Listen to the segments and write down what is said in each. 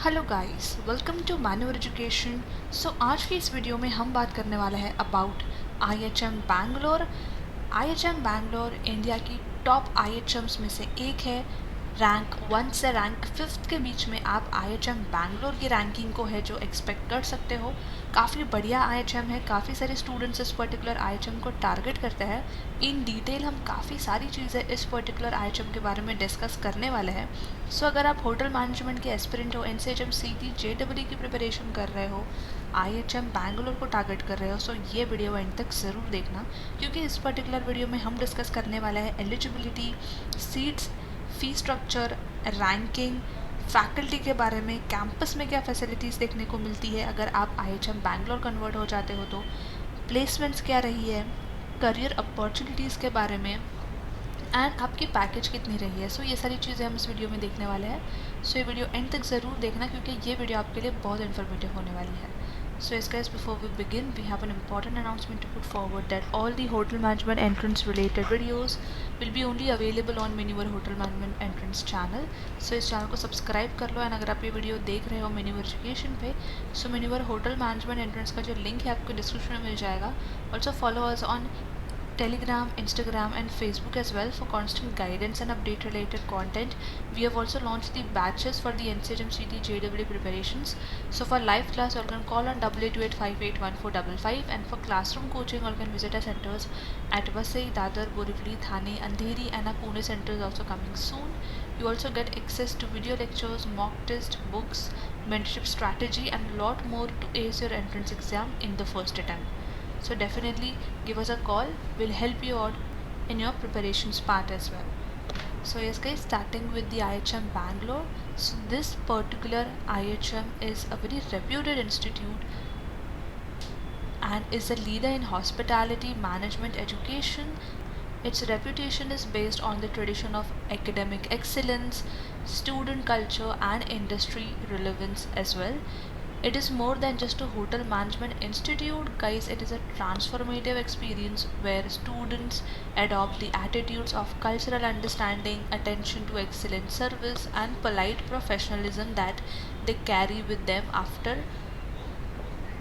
Hello guys, welcome to manual education. So आज की इस वीडियो में हम बात करने वाले हैं about IHM Bangalore. IHM Bangalore India की टॉप IHMs में से एक है। रैंक 1 से रैंक 5 के बीच में आप IHM बैंगलोर की रैंकिंग को है जो एक्सपेक्ट कर सकते हो। काफ़ी बढ़िया IHM है, काफ़ी सारे स्टूडेंट्स इस पर्टिकुलर IHM को टारगेट करते हैं। इन डिटेल हम काफ़ी सारी चीज़ें इस पर्टिकुलर IHM के बारे में डिस्कस करने वाले हैं। सो अगर आप होटल मैनेजमेंट के एस्पिरेंट हो, NCHM CT JEE की प्रिपरेशन कर रहे हो, IHM बैंगलोर को टारगेट कर रहे हो, सो ये वीडियो एंड तक ज़रूर देखना, क्योंकि इस पर्टिकुलर वीडियो में हम डिस्कस करने वाले हैं eligibility, seats, fee structure, ranking, faculty के बारे में, कैंपस में क्या फैसिलिटीज़ देखने को मिलती है अगर आप IHM बैंगलोर कन्वर्ट हो जाते हो तो, प्लेसमेंट्स क्या रही है, करियर अपॉर्चुनिटीज़ के बारे में, एंड आपकी पैकेज कितनी रही है। सो ये सारी चीज़ें हम इस वीडियो में देखने वाले हैं। सो ये वीडियो एंड तक ज़रूर देखना, क्योंकि ये वीडियो आपके लिए बहुत इन्फॉर्मेटिव होने वाली है। So yes guys, before we begin, we have an important announcement to put forward that all the hotel management entrance related videos will be only available on Miniver Hotel Management Entrance channel. So इस channel को subscribe कर लो, and अगर आप ये video देख रहे हो Miniver education पे, सो Miniver होटल मैनेजमेंट एंट्रेंस का जो लिंक है आपको डिस्क्रिप्शन में मिल जाएगा। Also follow us on Telegram, Instagram and Facebook as well for constant guidance and update related content. We have also launched the batches for the NCHM CT JEE preparations. So for live class, you can call on 8828581455, and for classroom coaching, you can visit our centers at Vasai, Dadar, Borivali, Thane, Andheri and our Pune center is also coming soon. You also get access to video lectures, mock test, books, mentorship strategy and a lot more to ace your entrance exam in the first attempt. So definitely give us a call, we'll help you out in your preparations part as well. So yes guys, starting with the IHM Bangalore. So this particular IHM is a very reputed institute and is a leader in hospitality management education. Its reputation is based on the tradition of academic excellence, student culture and industry relevance as well. It is more than just a hotel management institute, guys. It is a transformative experience where students adopt the attitudes of cultural understanding, attention to excellent service, and polite professionalism that they carry with them after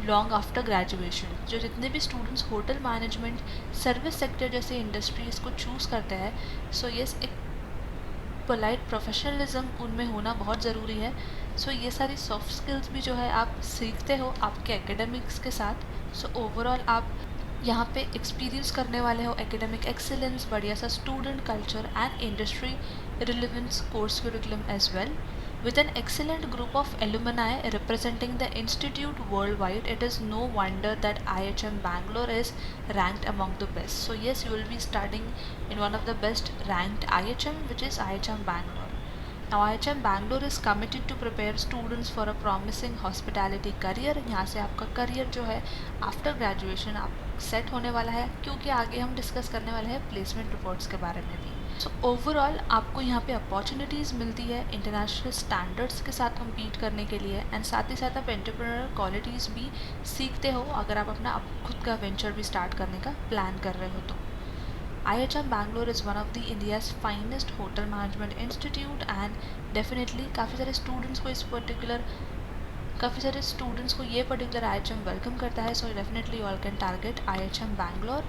long after graduation. जो जितने भी students hotel management service sector जैसे industries को choose करते हैं, so yes एक polite professionalism उनमें होना बहुत ज़रूरी है। सो ये सारी सॉफ्ट स्किल्स भी जो है आप सीखते हो आपके एकेडमिक्स के साथ। सो ओवरऑल आप यहाँ पे एक्सपीरियंस करने वाले हो एकेडमिक एक्सेलेंस, बढ़िया सा student culture and industry relevance course curriculum as well. With an excellent group of alumni representing the institute worldwide, it is no wonder that IHM Bangalore is ranked among the best. So yes, you will be studying in one of the best ranked IHM, which is IHM Bangalore. Now IHM Bangalore is committed to prepare students for a promising hospitality career. यहाँ से आपका career जो है after graduation आप set होने वाला है, क्योंकि आगे हम डिस्कस करने वाले हैं प्लेसमेंट रिपोर्ट्स के बारे में भी। सो ओवरऑल आपको यहाँ पे अपॉर्चुनिटीज़ मिलती है इंटरनेशनल स्टैंडर्ड्स के साथ कम्पीट करने के लिए, एंड साथ ही साथ आप एंटरप्रेन्योर क्वालिटीज़ भी सीखते हो अगर आप अपना खुद का वेंचर भी स्टार्ट करने का प्लान कर रहे हो तो। IHM Bangalore is one of the India's finest hotel management institute, and definitely काफ़ी सारे स्टूडेंट्स को ये पर्टिकुलर IHM वेलकम करता है। So definitely all can target IHM Bangalore.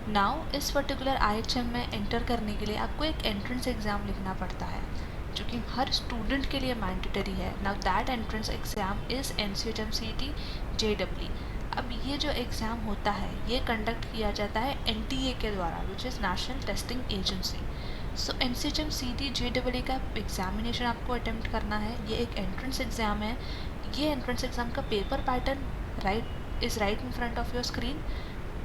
Now इस पर्टिकुलर IHM में एंटर करने के लिए आपको एक एंट्रेंस एग्ज़ाम लिखना पड़ता है, जो कि हर स्टूडेंट के लिए मैंडेटरी है। Now that entrance exam is NCHM CT JEE. अब ये जो एग्ज़ाम होता है ये कंडक्ट किया जाता है NTA के द्वारा, which is national testing agency. So NCHM CT JEE का एग्जामिनेशन आपको अटेम्प्ट करना है। ये एक एंट्रेंस एग्ज़ाम है। ये एंट्रेंस एग्ज़ाम का paper pattern right in front of your screen.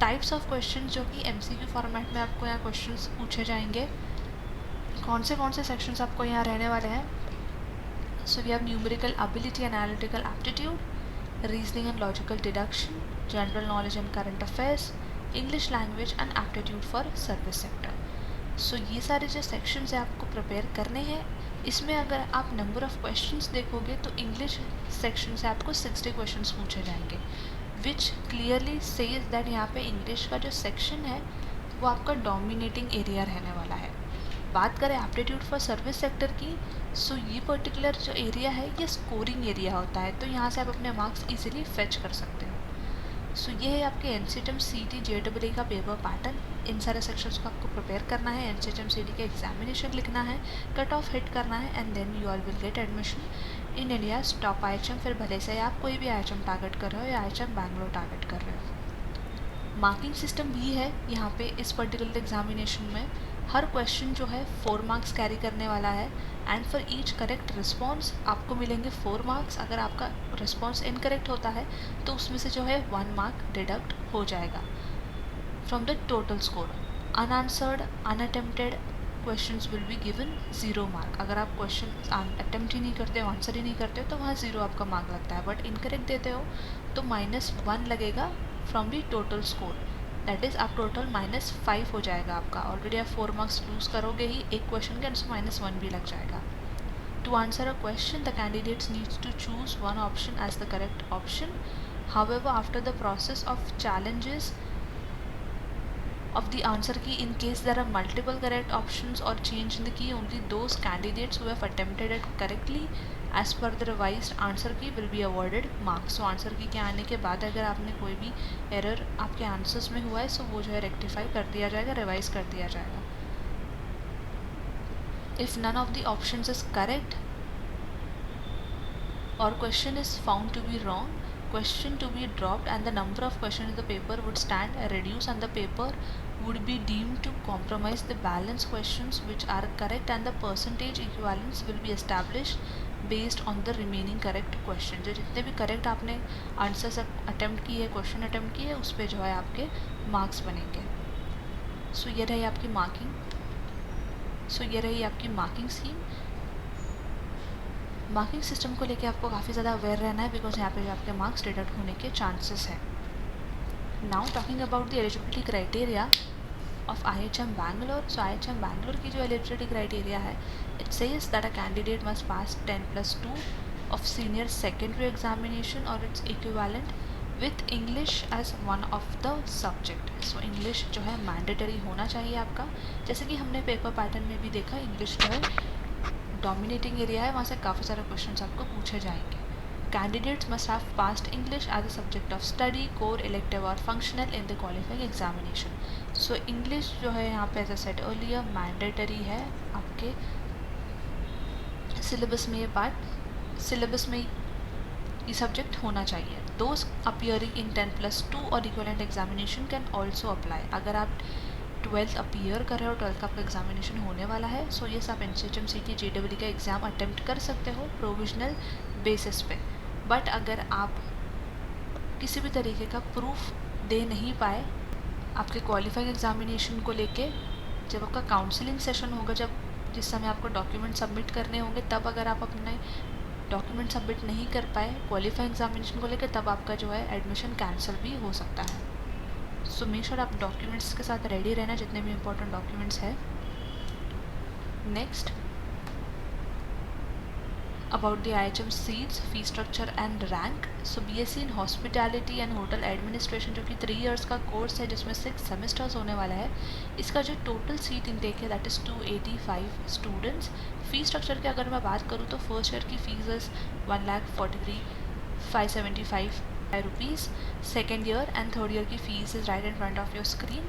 Types of question जो कि MCQ फॉर्मेट में आपको यहाँ क्वेश्चंस पूछे जाएंगे। कौन से सेक्शंस आपको यहाँ रहने वाले हैं। So we have numerical ability, analytical aptitude, reasoning and logical deduction, general knowledge and current affairs, English language and aptitude for service sector. So ये सारे जो सेक्शंस हैं आपको प्रिपेयर करने हैं। इसमें अगर आप नंबर ऑफ़ क्वेश्चंस देखोगे तो इंग्लिश सेक्शन से आपको 60 क्वेश्चंस पूछे जाएंगे, विच क्लियरली सेज दैट यहाँ पे इंग्लिश का जो सेक्शन है वो आपका डोमिनेटिंग एरिया रहने वाला है। बात करें एप्टीट्यूड फॉर सर्विस सेक्टर की, सो ये पर्टिकुलर जो एरिया है ये स्कोरिंग एरिया होता है, तो यहाँ से आप अपने मार्क्स इजीली फेच कर सकते हो। सो ये है आपके एनसीटीएम सीटी जेईई का पेपर पैटर्न। इन सारे सेक्शंस को आपको प्रिपेयर करना है, एनसीटीएम सीटी का एग्जामिनेशन लिखना है, कट ऑफ हिट करना है, and then you all will get admission in India's top IHM. फिर भले से आप कोई भी आईएचएम टारगेट कर रहे हो या आईएचएम बैंगलोर टारगेट कर रहे हो। मार्किंग सिस्टम भी है यहाँ पे इस पर्टिकुलर एग्जामिनेशन में। हर क्वेश्चन जो है 4 मार्क्स कैरी करने वाला है, and for each correct response आपको मिलेंगे 4 मार्क्स। अगर आपका रिस्पॉन्स इनकरेक्ट होता है तो उसमें से जो है 1 मार्क डिडक्ट हो जाएगा from the total score. Unanswered unattempted questions will be given 0 mark. अगर आप क्वेश्चन अटेम्प्ट ही नहीं करते हो, आंसर ही नहीं करते हो, तो वहाँ 0 आपका मार्क लगता है। बट इनकरेक्ट देते हो तो -1 लगेगा from the total score, that is आप टोटल -5 हो जाएगा आपका। ऑलरेडी आप 4 मार्क्स लूज़ करोगे ही एक क्वेश्चन के, उसमें -1 भी लग जाएगा। To answer a question the candidates needs to choose one option as the correct option. However after the process of challenges of the answer key, in case there are multiple correct options or change in the key, only those candidates who have attempted it correctly as per the revised answer key will be awarded marks. So answer key के आने के बाद अगर आपने कोई भी error आपके answers में हुआ है, सो वो जो है रेक्टिफाई कर दिया जाएगा, रिवाइज कर दिया जाएगा। If none of the options is correct or question is found to be wrong, question to be dropped and the number of questions in the paper would stand reduced, and the paper would be deemed to compromise the balance questions which are correct, and the percentage equivalence will be established based on the remaining correct question। जो जितने भी correct आपने answers attempt किए, question attempt किए, उस पर जो है आपके मार्क्स बनेंगे। सो ये रही आपकी मार्किंग स्कीम। मार्किंग सिस्टम को लेके आपको काफ़ी ज़्यादा अवेयर रहना है, बिकॉज यहाँ पे जो आपके मार्क्स डिडक्ट होने के चांसेस हैं। Now talking about the eligibility criteria of IHM Bangalore. So IHM Bangalore की जो एलिजिबिलिटी क्राइटेरिया है, it says that a candidate must pass 10+2 of senior secondary examination or it's equivalent with English as one of the subject. So English जो है mandatory होना चाहिए आपका। जैसे कि हमने पेपर पैटर्न में भी देखा, इंग्लिश जो है डोमिनेटिंग एरिया है, वहाँ से काफ़ी सारे क्वेश्चंस आपको पूछे जाएंगे। Candidates must have passed English as a subject of study, core, elective or functional in the qualifying examination. So English जो है यहाँ पे as I said earlier mandatory है आपके सिलेबस में। सिलेबस में ये सब्जेक्ट होना चाहिए। दोज अपीयरिंग इन 10+2 और equivalent examination can also apply. अगर आप 12th अपीयर कर रहे हो, 12th का आपका एग्जामिनेशन होने वाला है, सो ये आप एनसीटीएम सीटी जेईई का एग्ज़ाम अटेम्प्ट कर सकते हो प्रोविजनल बेसिस पे। बट अगर आप किसी भी तरीके का प्रूफ दे नहीं पाए आपके क्वालिफाइंग एग्जामिनेशन को लेके, जब आपका काउंसलिंग सेशन होगा, जिस समय आपको डॉक्यूमेंट सबमिट करने होंगे, तब अगर आप अपने डॉक्यूमेंट सबमिट नहीं कर पाए क्वालिफाइंग एग्जामिनेशन को लेकर, तब आपका जो है एडमिशन कैंसिल भी हो सकता है। सो मेक श्योर आप डॉक्यूमेंट्स के साथ रेडी रहना, जितने भी इंपॉर्टेंट डॉक्यूमेंट्स है। Next about the IHM seats, fee structure and rank. So BSc in hospitality and hotel administration, जो कि 3 इयर्स का कोर्स है, जिसमें 6 सेमेस्टर्स होने वाला है, इसका जो टोटल सीट इंटेक है that is 285 students. Fee structure की अगर मैं बात करूँ तो फर्स्ट ईयर की fees is 1,43,575 rupees, second year and third year की fees is right in front of your screen.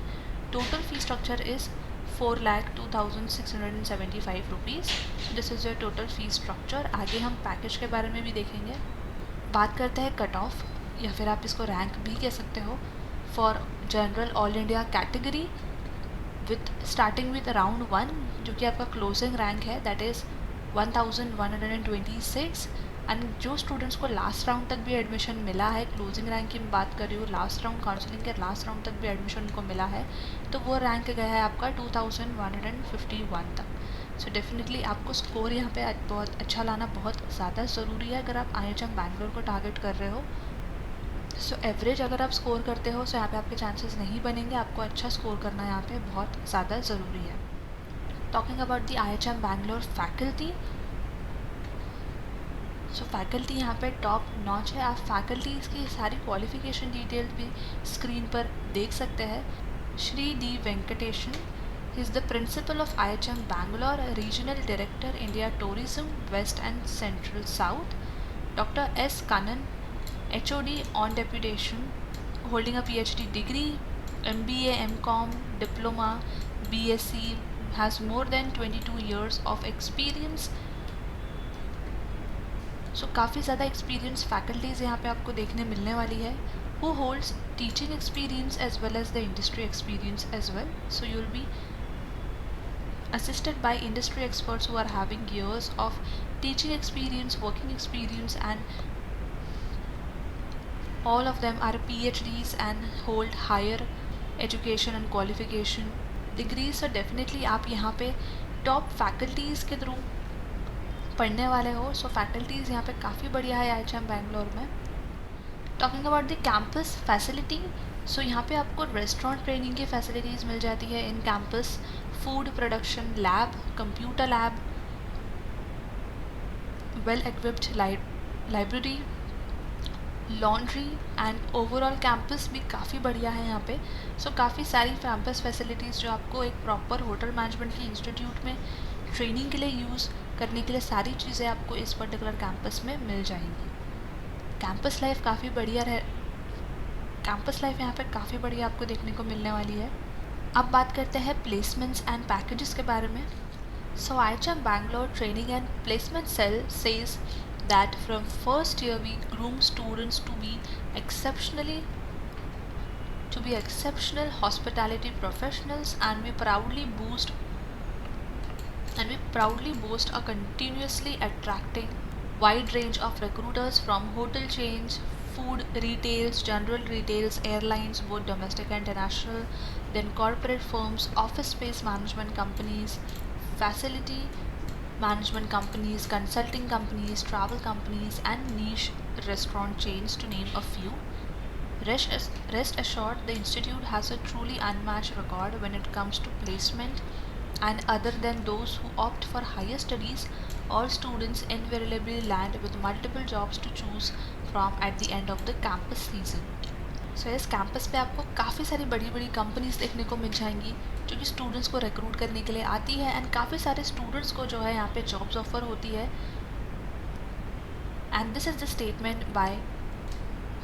Total fee structure is 4,02,675 rupees. This is your total fee structure. आगे हम पैकेज के बारे में भी देखेंगे। बात करते हैं कट ऑफ, या फिर आप इसको रैंक भी कह सकते हो, for general all India category with starting with round 1, जो कि आपका क्लोजिंग रैंक है, दैट इज़ 1126। एंड जो स्टूडेंट्स को लास्ट राउंड तक भी एडमिशन मिला है, क्लोजिंग रैंक की मैं बात कर रही हूँ, लास्ट राउंड काउंसलिंग के लास्ट राउंड तक भी एडमिशन उनको मिला है, तो वो रैंक गया है आपका 2151 तक। सो डेफिनेटली आपको स्कोर यहाँ पे बहुत अच्छा लाना बहुत ज़्यादा ज़रूरी है अगर आप IHM बैंगलोर को टारगेट कर रहे हो। सो एवरेज अगर आप स्कोर करते हो, सो यहाँ पे आपके चांसेस नहीं बनेंगे, आपको अच्छा स्कोर करना यहाँ पे बहुत ज़्यादा ज़रूरी है। Talking about the IHM Bangalore faculty, so faculty यहाँ पे टॉप नॉच है। आप फैकल्टीज़ की सारी क्वालिफ़िकेशन डिटेल्स भी स्क्रीन पर देख सकते हैं। Shri D Venkatesan, He is the principal of IHM Bangalore, Regional Director, India Tourism, West and Central South. Dr. S. Kannan, HOD on deputation, holding a PhD degree, MBA, MCom, Diploma, BSc, has more than 22 years of experience. So काफ़ी ज़्यादा experience faculties यहाँ पे आपको देखने मिलने वाली है, who holds teaching experience as well as the industry experience as well. So you will be assisted by industry experts who are having years of teaching experience, working experience, and all of them are PhDs and hold higher education and qualification degrees. So definitely आप यहाँ पे top faculties के through पढ़ने वाले हो. सो faculties यहाँ पे काफ़ी बढ़िया है IHM बैंगलोर में. Talking about the campus facility, so यहाँ पे आपको रेस्टोरेंट ट्रेनिंग की फैसिलिटीज़ मिल जाती है in campus, food production lab, computer lab, well equipped library, laundry and overall campus भी काफ़ी बढ़िया है यहाँ पे. सो काफ़ी सारी कैंपस फैसिलिटीज़ जो आपको एक प्रॉपर होटल मैनेजमेंट की इंस्टीट्यूट में ट्रेनिंग के लिए यूज़ करने के लिए सारी चीज़ें आपको इस पर्टिकुलर कैंपस में मिल जाएंगी. कैंपस लाइफ काफ़ी बढ़िया कैंपस लाइफ यहाँ पे काफ़ी बढ़िया आपको देखने को मिलने वाली है. अब बात करते हैं प्लेसमेंट्स एंड पैकेजेस के बारे में. सो IHM Bangalore Training and Placement Cell says that from first year we groom students to be exceptional hospitality professionals, and we proudly boast a continuously attracting wide range of recruiters from hotel chains, food retails, general retails, airlines, both domestic and international, then corporate firms, office space management companies, facility management companies, consulting companies, travel companies, and niche restaurant chains, to name a few. Rest assured, the institute has a truly unmatched record when it comes to placement, and other than those who opt for higher studies, all students invariably land with multiple jobs to choose from at the end of the campus season. So इस campus पे आपको काफ़ी सारी बड़ी बड़ी companies देखने को मिल जाएंगी जो कि स्टूडेंट्स को रिक्रूट करने के लिए आती है, एंड काफ़ी सारे स्टूडेंट्स को जो है यहाँ पे जॉब्स ऑफर होती है. And this is the statement by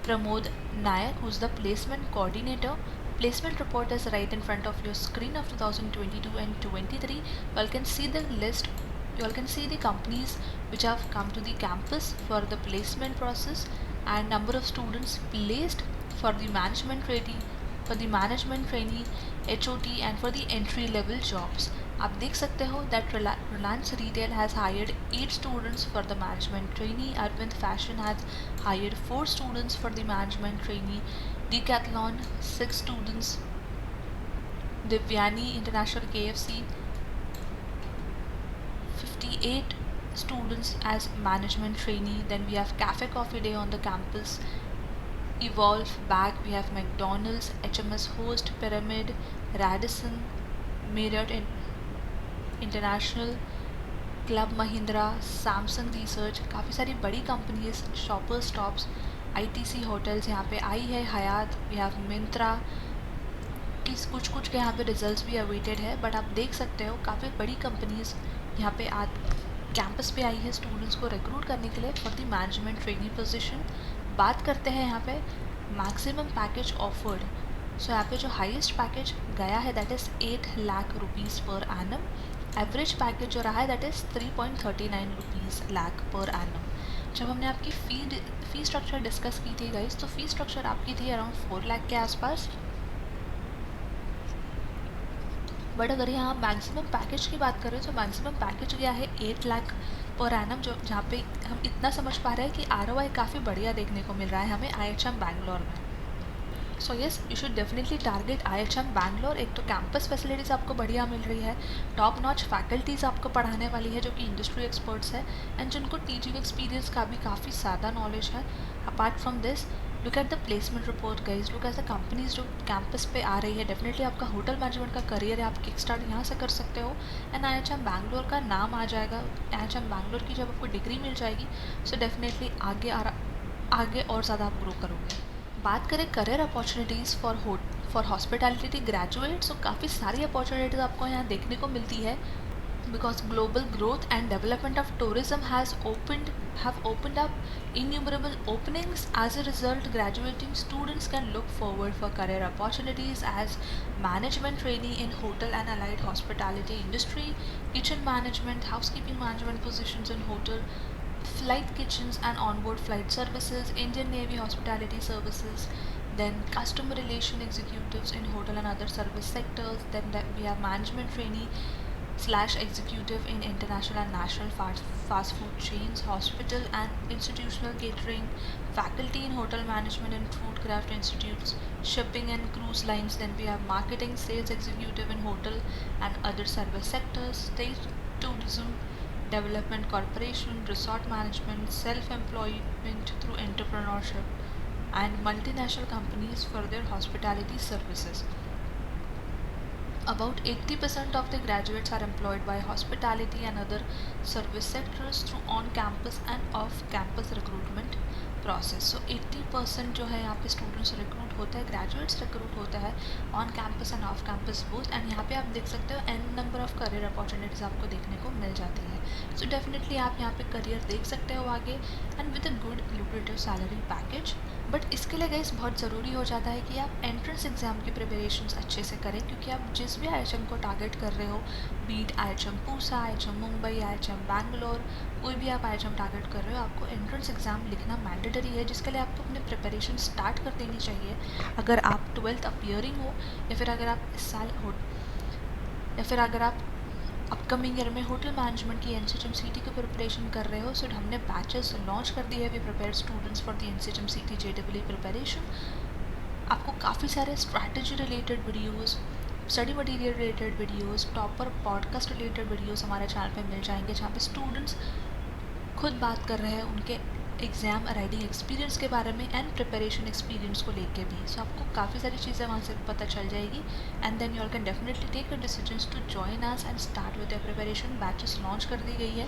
Pramod Nayak, who is the placement coordinator. Placement report is right in front of your screen of 2022 and 23. You all can see the list. You all can see the companies which have come to the campus for the placement process and number of students placed for the management trainee, HOT, and for the entry level jobs. आप देख सकते हो that Reliance Retail has hired 8 students for the management trainee. Arvind Fashion has hired 4 students for the management trainee. Decathlon 6 students. Divyani International KFC 58 students as management trainee. Then we have Cafe Coffee Day on the campus. Evolve Bag, we have McDonald's, HMS Host, Pyramid, Radisson, Marriott International, club Mahindra, Samsung research, काफ़ी सारी बड़ी companies, shoppers stops, ITC hotels यहाँ पे आई है, हयात, we have Myntra की कुछ के यहाँ पे रिजल्ट्स भी अवेटेड है. बट आप देख सकते हो काफ़ी बड़ी कंपनीज यहाँ पे कैंपस पे आई है स्टूडेंट्स को रिक्रूट करने के लिए for the management trainee position. बात करते हैं यहाँ पे मैक्सिमम पैकेज ऑफर्ड. सो यहाँ पे जो हाईएस्ट पैकेज गया है that is 8 lakh rupees per annum. Average package जो रहा है that is 3.39 rupees lakh per annum. जब हमने आपकी फ़ी स्ट्रक्चर डिस्कस की थी गाइस, तो फ़ी स्ट्रक्चर आपकी थी अराउंड 4 लाख के आसपास. बट अगर यहाँ मैक्सिमम पैकेज की बात करें तो मैक्सिमम पैकेज गया है 8 लाख पर एनम, जो जहाँ पे हम इतना समझ पा रहे हैं कि ROI काफ़ी बढ़िया देखने को मिल रहा है हमें IHM बैंगलोर में. So yes, you should definitely target IHM Bangalore. एक तो कैंपस फैसिलिटीज़ आपको बढ़िया मिल रही है, टॉप नॉच फैकल्टीज़ आपको पढ़ाने वाली है जो कि इंडस्ट्री एक्सपर्ट्स है एंड जिनको टीचिंग एक्सपीरियंस का भी काफ़ी ज़्यादा नॉलेज है. Apart from this, look at the placement report guys. Look at the companies जो कैंपस पे आ रही है. डेफिनेटली आपका होटल मैनेजमेंट का करियर है, आप किक स्टार्ट यहाँ से कर सकते हो एंड IHM बैंगलोर का नाम आ जाएगा. IHM बैंगलोर की जब आपको डिग्री मिल जाएगी सो डेफिनेटली आगे और ज़्यादा आप ग्रो करोगे. बात करें career opportunities for hospitality graduates, तो काफ़ी सारी अपॉर्चुनिटीज़ आपको यहाँ देखने को मिलती है, because global growth and development of tourism have opened up innumerable openings. As a result, graduating students can look forward for career opportunities as management trainee in hotel and allied hospitality industry, kitchen management, housekeeping management positions in hotel, flight kitchens and onboard flight services, Indian Navy hospitality services, then customer relation executives in hotel and other service sectors. Then we have management trainee slash executive in international and national fast food chains, hospital and institutional catering, faculty in hotel management and food craft institutes, shipping and cruise lines. Then we have marketing sales executive in hotel and other service sectors, state tourism development corporation, resort management, self-employment through entrepreneurship, and multinational companies for their hospitality services. About 80% of the graduates are employed by hospitality and other service sectors through on-campus and off-campus recruitment process. So 80% जो है यहाँ पे students recruit होता है, graduates recruit होता है on campus and off campus both, and यहाँ पे आप देख सकते हो an number of career opportunities आपको देखने को मिल जाती है. सो डेफिनेटली आप यहाँ पे करियर देख सकते हो आगे, and with a good lucrative salary package. But इसके लिए गाइस बहुत ज़रूरी हो जाता है कि आप एंट्रेंस एग्ज़ाम की प्रिपरेशंस अच्छे से करें, क्योंकि आप जिस भी IHM को टारगेट कर रहे हो, beat IHM Pusa, IHM Mumbai, IHM Bangalore, कोई भी आप IHM टारगेट कर रहे हो, आपको एंट्रेंस एग्ज़ाम लिखना मैंडेटरी है, जिसके लिए आपको अपनी प्रिपरेशन स्टार्ट कर देनी चाहिए. अगर आप 12th अपीयरिंग हो, या फिर अगर आप इस साल हो, या फिर अगर आप अपकमिंग ईयर में होटल मैनेजमेंट की NCHM CT की प्रिपरेशन कर रहे हो. सो हमने बैचेस लॉन्च कर दिए है. We prepare students for the NCHM CT JEE preparation. आपको काफ़ी सारे strategy related videos, study material related videos, proper podcast related videos हमारे चैनल पे मिल जाएंगे, जहाँ पे स्टूडेंट्स खुद बात कर रहे हैं उनके एग्ज़ाम राइटिंग एक्सपीरियंस के बारे में एंड प्रिपरेशन एक्सपीरियंस को लेके भी. सो आपको काफ़ी सारी चीज़ें वहाँ से पता चल जाएगी, and then you all can definitely take your decisions to join us and start with your preparation. Batches launch कर दी गई है,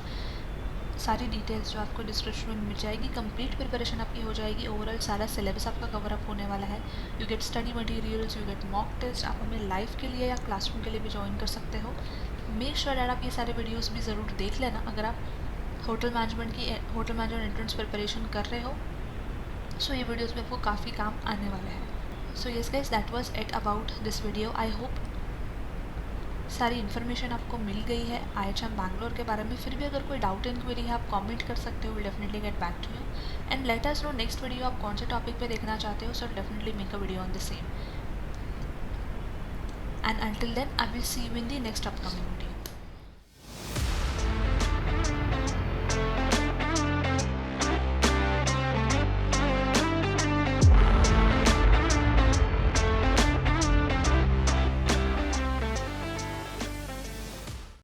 सारी डिटेल्स जो आपको डिस्क्रिप्शन में मिल जाएगी. कंप्लीट प्रिपरेशन आपकी हो जाएगी, ओवरऑल सारा सिलेबस आपका कवर अप होने वाला है. You get study materials, you get mock test. आप हमें लाइव के लिए या क्लासरूम के लिए भी ज्वाइन कर सकते हो. मेक श्योर यार आप ये सारे वीडियोज़ भी ज़रूर देख लेना अगर आप होटल मैनेजमेंट एंट्रेंस प्रिपरेशन कर रहे हो. सो ये वीडियोस में आपको काफ़ी काम आने वाले हैं. So yes guys, that was it about this video. I hope सारी इन्फॉर्मेशन आपको मिल गई है IHM बैंगलोर के बारे में. फिर भी अगर कोई डाउट इंक्वायरी है आप कमेंट कर सकते हो. Will definitely get back to you and let us know next video आप कौन से टॉपिक पे देखना चाहते हो. So definitely make a video on the same, and until then I will see you in the next upcoming video.